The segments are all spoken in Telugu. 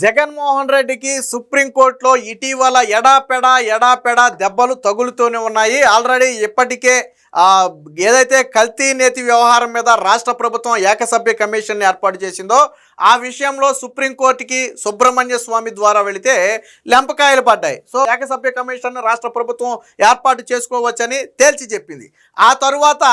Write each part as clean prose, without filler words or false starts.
జగన్మోహన్ రెడ్డికి సుప్రీంకోర్టులో ఇటీవల ఎడాపెడా దెబ్బలు తగులుతూనే ఉన్నాయి. ఆల్రెడీ ఇప్పటికే ఏదైతే కల్తీ నేతి వ్యవహారం మీద రాష్ట్ర ప్రభుత్వం ఏకసభ్య కమిషన్ ఏర్పాటు చేసిందో ఆ విషయంలో సుప్రీంకోర్టుకి సుబ్రహ్మణ్య స్వామి ద్వారా వెళితే లెంపకాయలు పడ్డాయి. సో ఏకసభ్య కమిషన్ రాష్ట్ర ప్రభుత్వం ఏర్పాటు చేసుకోవచ్చని తేల్చి చెప్పింది. ఆ తరువాత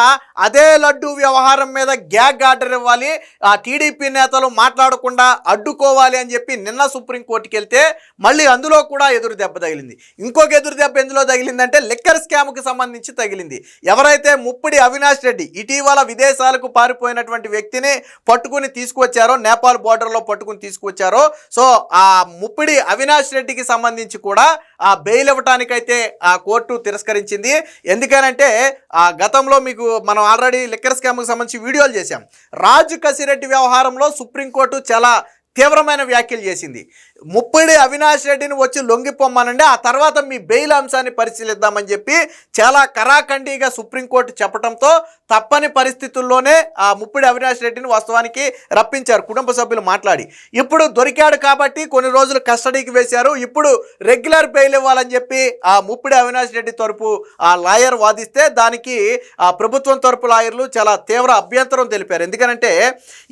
అదే లడ్డు వ్యవహారం మీద గ్యాగ్ ఆర్డర్ ఇవ్వాలి, ఆ టీడీపీ నేతలు మాట్లాడకుండా అడ్డుకోవాలి అని చెప్పి నిన్న సుప్రీంకోర్టుకి వెళ్తే మళ్ళీ అందులో కూడా ఎదురు దెబ్బ తగిలింది. ఇంకొక ఎదురు దెబ్బ ఎందులో తగిలిందంటే లిక్కర్ స్కామ్కి సంబంధించి తగిలింది. ఎవరైతే ముప్పిడి అవినాష్ రెడ్డి ఇటీవల విదేశాలకు పారిపోయినటువంటి వ్యక్తిని పట్టుకుని తీసుకువచ్చారో, నేపాల్ బోర్డర్లో పట్టుకుని తీసుకువచ్చారో, సో ఆ ముప్పిడి అవినాష్ రెడ్డికి సంబంధించి కూడా ఆ బెయిల్ ఇవ్వటానికైతే ఆ కోర్టు తిరస్కరించింది. ఎందుకనంటే గతంలో మనం ఆల్రెడీ లిక్కర్ స్కామ్కి సంబంధించి వీడియోలు చేశాం. రాజు కసిరెడ్డి వ్యవహారంలో సుప్రీంకోర్టు చాలా తీవ్రమైన వ్యాఖ్యలు చేసింది. ముప్పిడి అవినాష్ రెడ్డిని వచ్చి లొంగిపోమ్మనండి, ఆ తర్వాత మీ బెయిల్ అంశాన్ని పరిశీలిద్దామని చెప్పి చాలా కరాఖండిగా సుప్రీంకోర్టు చెప్పడంతో తప్పని పరిస్థితుల్లోనే ఆ ముప్పిడి అవినాష్ రెడ్డిని వాస్తవానికి రప్పించారు కుటుంబ సభ్యులు మాట్లాడి. ఇప్పుడు దొరికాడు కాబట్టి కొన్ని రోజులు కస్టడీకి వేశారు. ఇప్పుడు రెగ్యులర్ బెయిల్ ఇవ్వాలని చెప్పి ఆ ముప్పిడి అవినాష్ రెడ్డి తరపు ఆ లాయర్ వాదిస్తే దానికి ఆ ప్రభుత్వం తరపు లాయర్లు చాలా తీవ్ర అభ్యంతరం తెలిపారు. ఎందుకంటే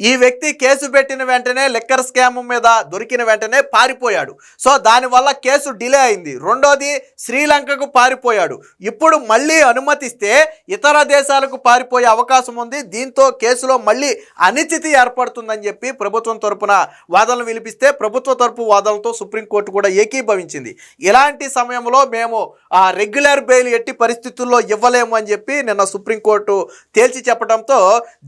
ఈ వ్యక్తి కేసు పెట్టిన వెంటనే లిక్కర్ స్కామ్ మీద దొరికిన వెంటనే పారిపోయాడు. సో దానివల్ల కేసు డిలే అయింది. రెండోది శ్రీలంకకు పారిపోయాడు. ఇప్పుడు మళ్ళీ అనుమతిస్తే ఇతర దేశాలకు పారిపోయే అవకాశం ఉంది. దీంతో కేసులో మళ్ళీ అనిశ్చితి ఏర్పడుతుందని చెప్పి ప్రభుత్వం తరపున వాదనలు వినిపిస్తే ప్రభుత్వ తరపు వాదనలతో సుప్రీంకోర్టు కూడా ఏకీభవించింది. ఇలాంటి సమయంలో మేము ఆ రెగ్యులర్ బెయిల్ ఎట్టి పరిస్థితుల్లో ఇవ్వలేము అని చెప్పి నిన్న సుప్రీంకోర్టు తేల్చి చెప్పడంతో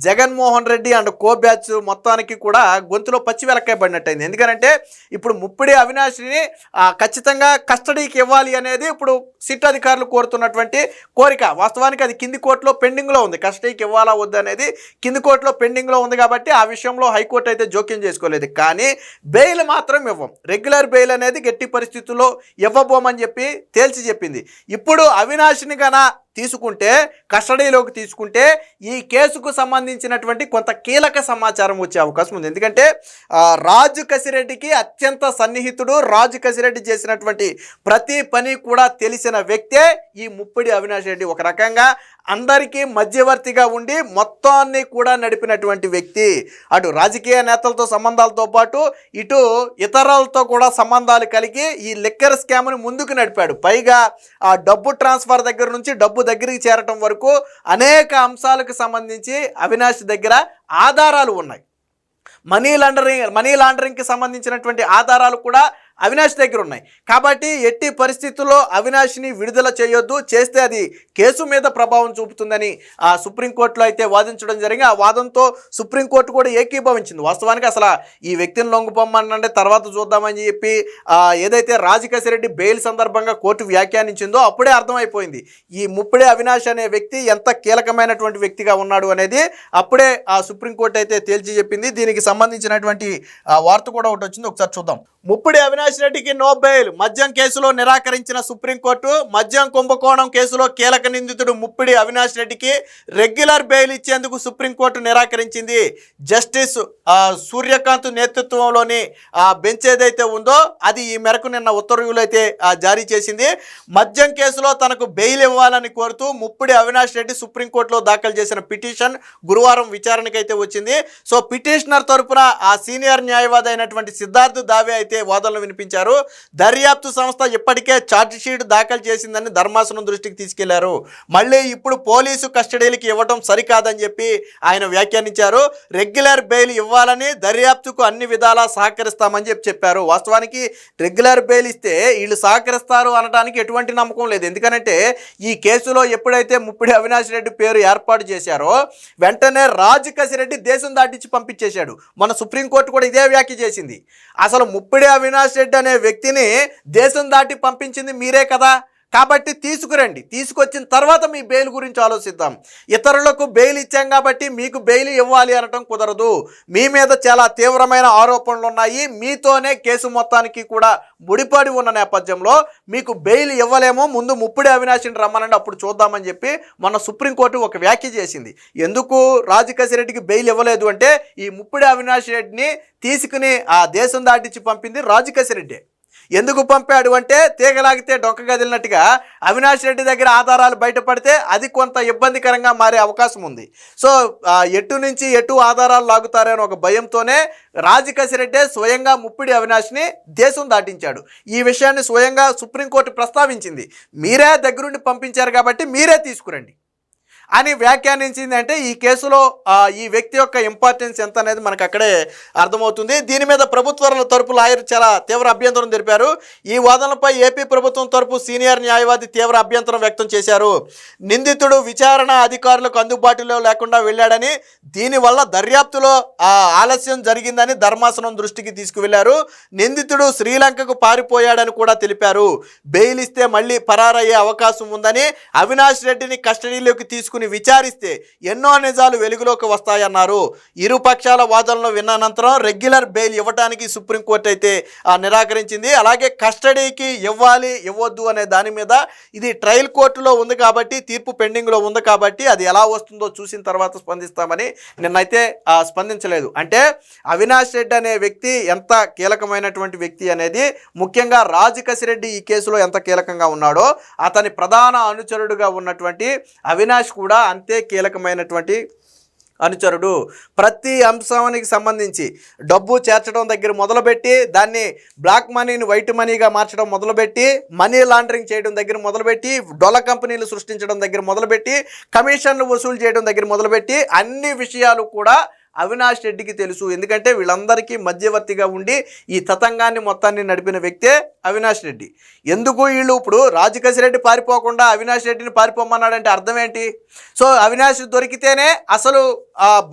Jaganmohan Reddy and co batch మొత్తానికి కూడా గొంతులో పచ్చి వెలక్కాయ పడినట్టయింది. ఎందుకంటే ఇప్పుడు ముప్పిడి అవినాష్ని ఖచ్చితంగా కస్టడీకి ఇవ్వాలి అనేది ఇప్పుడు సిట్ అధికారులు కోరుతున్నటువంటి కోరిక. వాస్తవానికి అది కింది కోర్టులో పెండింగ్లో ఉంది. కస్టడీకి ఇవ్వాలా వద్దు అనేది కింది కోర్టులో పెండింగ్లో ఉంది కాబట్టి ఆ విషయంలో హైకోర్టు అయితే జోక్యం చేసుకోలేదు. కానీ బెయిల్ మాత్రం ఇవ్వం, రెగ్యులర్ బెయిల్ అనేది గట్టి పరిస్థితుల్లో ఇవ్వబోమని చెప్పి తేల్చి చెప్పింది. ఇప్పుడు అవినాష్ని గన తీసుకుంటే, కస్టడీలోకి తీసుకుంటే ఈ కేసుకు సంబంధించినటువంటి కొంత కీలక సమాచారం వచ్చే అవకాశం ఉంది. ఎందుకంటే రాజు కసిరెడ్డికి అత్యంత సన్నిహితుడు, రాజు కసిరెడ్డి చేసినటువంటి ప్రతి పని కూడా తెలిసిన వ్యక్తే ఈ ముప్పిడి అవినాష్ రెడ్డి. ఒక రకంగా అందరికీ మధ్యవర్తిగా ఉండి మొత్తాన్ని కూడా నడిపినటువంటి వ్యక్తి. అటు రాజకీయ నేతలతో సంబంధాలతో పాటు ఇటు ఇతరులతో కూడా సంబంధాలు కలిగి ఈ లిక్కర్ స్కామ్ని ముందుకు నడిపాడు. పైగా ఆ డబ్బు ట్రాన్స్ఫర్ దగ్గర నుంచి డబ్బు దగ్గరికి చేరటం వరకు అనేక అంశాలకు సంబంధించి అవినాష్ దగ్గర ఆధారాలు ఉన్నాయి. మనీ లాండరింగ్కి సంబంధించినటువంటి ఆధారాలు కూడా అవినాష్ దగ్గర ఉన్నాయి. కాబట్టి ఎట్టి పరిస్థితుల్లో అవినాష్ని విడుదల చేయొద్దు, చేస్తే అది కేసు మీద ప్రభావం చూపుతుందని ఆ సుప్రీంకోర్టులో అయితే వాదించడం జరిగింది. ఆ వాదంతో సుప్రీంకోర్టు కూడా ఏకీభవించింది. వాస్తవానికి అసలు ఈ వ్యక్తిని లొంగిపోమ్మనంటే తర్వాత చూద్దామని చెప్పి ఏదైతే రాజకేశరెడ్డి బెయిల్ సందర్భంగా కోర్టు వ్యాఖ్యానించిందో అప్పుడే అర్థమైపోయింది ఈ ముప్పిడి అవినాష్ అనే వ్యక్తి ఎంత కీలకమైనటువంటి వ్యక్తిగా ఉన్నాడు అనేది అప్పుడే ఆ సుప్రీంకోర్టు అయితే తేల్చి చెప్పింది. దీనికి సంబంధించినటువంటి వార్త కూడా ఒకటి వచ్చింది, ఒకసారి చూద్దాం. ముప్పిడి అవినాష్ రెడ్డికి నో బెయిల్, మద్యం కేసులో నిరాకరించిన సుప్రీంకోర్టు. మద్యం కుంభకోణం కేసులో కీలక నిందితుడు ముప్పిడి అవినాష్ రెడ్డికి రెగ్యులర్ బెయిల్ ఇచ్చేందుకు సుప్రీంకోర్టు నిరాకరించింది. జస్టిస్ సూర్యకాంత్ నేతృత్వంలోని బెంచ్ ఏదైతే ఉందో అది ఈ మేరకు నిన్న ఉత్తర్వులు అయితే జారీ చేసింది. మద్యం కేసులో తనకు బెయిల్ ఇవ్వాలని కోరుతూ ముప్పిడి అవినాష్ రెడ్డి సుప్రీంకోర్టులో దాఖలు చేసిన పిటిషన్ గురువారం విచారణకైతే వచ్చింది. సో పిటిషనర్ తరపున ఆ సీనియర్ న్యాయవాది అయినటువంటి సిద్ధార్థ్ దావే అయితే వాదనలు వినిపించారు. దర్యాప్తు సంస్థ ఇప్పటికే ఛార్జిషీట్ దాఖలు చేసిందని ధర్మాసనం దృష్టికి తీసుకెళ్లారు. మళ్ళీ ఇప్పుడు పోలీసు కస్టడీలకి ఇవ్వడం సరికాదని చెప్పి ఆయన వ్యాఖ్యానించారు. రెగ్యులర్ బెయిల్ ఇవ్వాలని దర్యాప్తుకు అన్ని విధాలా సహకరిస్తామని చెప్పారు. వాస్తవానికి రెగ్యులర్ బెయిల్ ఇస్తే వీళ్ళు సహకరిస్తారు అనడానికి ఎటువంటి నమ్మకం లేదు. ఎందుకంటే ఈ కేసులో ఎప్పుడైతే ముప్పిడి అవినాష్ రెడ్డి పేరు ఏర్పాటు చేశారో వెంటనే రాజు కసిరెడ్డి దేశం దాటించి పంపించేశాడు. మన సుప్రీంకోర్టు కూడా ఇదే వ్యాఖ్య చేసింది. అసలు ముప్పిడి అవినాష్ రెడ్డి అనే వ్యక్తిని దేశం దాటి పంపించింది మీరే కదా, కాబట్టి తీసుకురండి, తీసుకొచ్చిన తర్వాత మీ బెయిల్ గురించి ఆలోచిద్దాం. ఇతరులకు బెయిల్ ఇచ్చాం కాబట్టి మీకు బెయిల్ ఇవ్వాలి అనటం కుదరదు. మీ మీద చాలా తీవ్రమైన ఆరోపణలు ఉన్నాయి, మీతోనే కేసు మొత్తానికి కూడా ముడిపడి ఉన్న నేపథ్యంలో మీకు బెయిల్ ఇవ్వలేమో, ముందు ముప్పిడి అవినాష్ని రమ్మనండి అప్పుడు చూద్దామని చెప్పి మొన్న సుప్రీంకోర్టు ఒక వ్యాఖ్య చేసింది. ఎందుకు రాజకేశిరెడ్డికి బెయిల్ ఇవ్వలేదు అంటే ఈ ముప్పిడి అవినాష్ రెడ్డిని తీసుకుని ఆ దేశం దాటించి పంపింది రాజకేశిరెడ్డి. ఎందుకు పంపాడు అంటే తీగలాగితే డొంక గదిలినట్టుగా అవినాష్ రెడ్డి దగ్గర ఆధారాలు బయటపడితే అది కొంత ఇబ్బందికరంగా మారే అవకాశం ఉంది. సో ఎటు నుంచి ఎటు ఆధారాలు లాగుతారని ఒక భయంతోనే రాజకేశిరెడ్డి స్వయంగా ముప్పిడి అవినాష్ని దేశం దాటించాడు. ఈ విషయాన్ని స్వయంగా సుప్రీంకోర్టు ప్రస్తావించింది. మీరే దగ్గరుండి పంపించారు కాబట్టి మీరే తీసుకురండి అని వ్యాఖ్యానించింది. అంటే ఈ కేసులో ఈ వ్యక్తి యొక్క ఇంపార్టెన్స్ ఎంత అనేది మనకు అక్కడే అర్థమవుతుంది. దీని మీద ప్రభుత్వాల తరపు లాయర్ చాలా తీవ్ర అభ్యంతరం తెలిపారు. ఈ వాదనలపై ఏపీ ప్రభుత్వం తరపు సీనియర్ న్యాయవాది తీవ్ర అభ్యంతరం వ్యక్తం చేశారు. నిందితుడు విచారణ అధికారులకు అందుబాటులో లేకుండా వెళ్ళాడని, దీనివల్ల దర్యాప్తులో ఆలస్యం జరిగిందని ధర్మాసనం దృష్టికి తీసుకువెళ్లారు. నిందితుడు శ్రీలంకకు పారిపోయాడని కూడా తెలిపారు. బెయిల్ ఇస్తే మళ్ళీ పరారయ్యే అవకాశం ఉందని, అవినాష్ రెడ్డిని కస్టడీలోకి తీసుకుని విచారిస్తే ఎన్నో నిజాలు వెలుగులోకి వస్తాయన్నారు. ఇరు పక్షాల వాదనలు విన్న అనంతరం రెగ్యులర్ బెయిల్ ఇవ్వడానికి సుప్రీంకోర్టు అయితే నిరాకరించింది. అలాగే కస్టడీకి ఇవ్వాలి ఇవ్వద్దు అనే దాని మీద ఇది ట్రయల్ కోర్టులో ఉంది కాబట్టి, తీర్పు పెండింగ్లో ఉంది కాబట్టి అది ఎలా వస్తుందో చూసిన తర్వాత స్పందిస్తామని నిన్నైతే స్పందించలేదు. అంటే అవినాష్ రెడ్డి అనే వ్యక్తి ఎంత కీలకమైనటువంటి వ్యక్తి అనేది, ముఖ్యంగా రాజకేశిరెడ్డి ఈ కేసులో ఎంత కీలకంగా ఉన్నాడో అతని ప్రధాన అనుచరుడుగా ఉన్నటువంటి అవినాష్ కూడా అంతే కీలకమైనటువంటి అనుచరుడు. ప్రతి అంశానికి సంబంధించి డబ్బు చేర్చడం దగ్గర మొదలుపెట్టి, దాన్ని బ్లాక్ మనీని వైట్ మనీగా మార్చడం మొదలుపెట్టి, మనీ లాండరింగ్ చేయడం దగ్గర మొదలుపెట్టి, డొల్ల కంపెనీలు సృష్టించడం దగ్గర మొదలుపెట్టి, కమిషన్లు వసూలు చేయడం దగ్గర మొదలుపెట్టి అన్ని విషయాలు కూడా అవినాష్ రెడ్డికి తెలుసు. ఎందుకంటే వీళ్ళందరికీ మధ్యవర్తిగా ఉండి ఈ తతంగాన్ని మొత్తాన్ని నడిపిన వ్యక్తే అవినాష్ రెడ్డి. ఎందుకు వీళ్ళు ఇప్పుడు రాజకేశిరెడ్డి పారిపోకుండా అవినాష్ రెడ్డిని పారిపోమన్నాడంటే అర్థం ఏంటి? సో అవినాష్ దొరికితేనే అసలు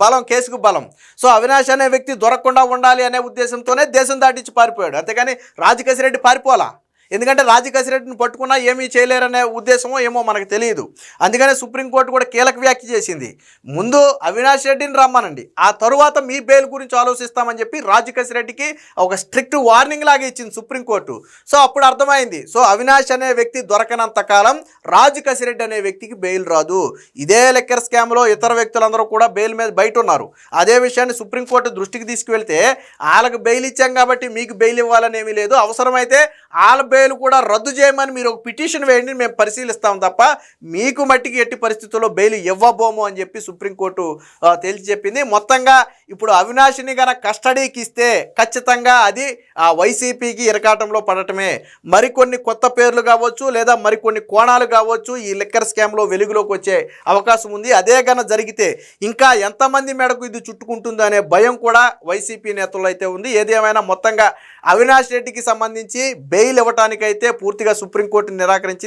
బలం, కేసుకు బలం. సో అవినాష్ అనే వ్యక్తి దొరకకుండా ఉండాలి అనే ఉద్దేశంతోనే దేశం దాటించి పారిపోయాడు, అంతేగాని రాజకేశిరెడ్డి పారిపోలా. ఎందుకంటే రాజకేశిరెడ్డిని పట్టుకున్నా ఏమీ చేయలేరనే ఉద్దేశమో ఏమో మనకు తెలియదు. అందుకనే సుప్రీంకోర్టు కూడా కీలక వ్యాఖ్య చేసింది. ముందు అవినాష్ రెడ్డిని రమ్మనండి, ఆ తరువాత మీ బెయిల్ గురించి ఆలోచిస్తామని చెప్పి రాజకేశిరెడ్డికి ఒక స్ట్రిక్ట్ వార్నింగ్ లాగా ఇచ్చింది సుప్రీంకోర్టు. సో అప్పుడు అర్థమైంది, సో అవినాష్ అనే వ్యక్తి దొరకనంత కాలం రాజకేశిరెడ్డి అనే వ్యక్తికి బెయిల్ రాదు. ఇదే లెక్కర్ స్కామ్లో ఇతర వ్యక్తులందరూ కూడా బెయిల్ మీద బయట ఉన్నారు. అదే విషయాన్ని సుప్రీంకోర్టు దృష్టికి తీసుకువెళ్తే వాళ్ళకి బెయిల్ ఇచ్చాం కాబట్టి మీకు బెయిల్ ఇవ్వాలని ఏమీ లేదు, అవసరమైతే వాళ్ళ బెయిల్ కూడా రద్దు చేయమని మీరు ఒక పిటిషన్ వేయండి, మేము పరిశీలిస్తాం తప్ప మీకు మట్టికి ఎట్టి పరిస్థితుల్లో బెయిల్ ఇవ్వబోము అని చెప్పి సుప్రీంకోర్టు తేల్చి చెప్పింది. మొత్తంగా ఇప్పుడు అవినాష్ని గనక కస్టడీకి ఇస్తే ఖచ్చితంగా అది వైసీపీకి ఇరకాటంలో పడటమే. మరికొన్ని కొత్త పేర్లు కావచ్చు, లేదా మరికొన్ని కోణాలు కావచ్చు ఈ లిక్కర్ స్కామ్లో వెలుగులోకి వచ్చే అవకాశం ఉంది. అదే గన జరిగితే ఇంకా ఎంతమంది మేడకు ఇది చుట్టుకుంటుందో అనే భయం కూడా వైసీపీ నేతల్లో అయితే ఉంది. ఏదేమైనా మొత్తంగా అవినాష్ రెడ్డికి సంబంధించి బెయిల్ ఇవ్వటానికైతే పూర్తిగా సుప్రీంకోర్టు నిరాకరించింది.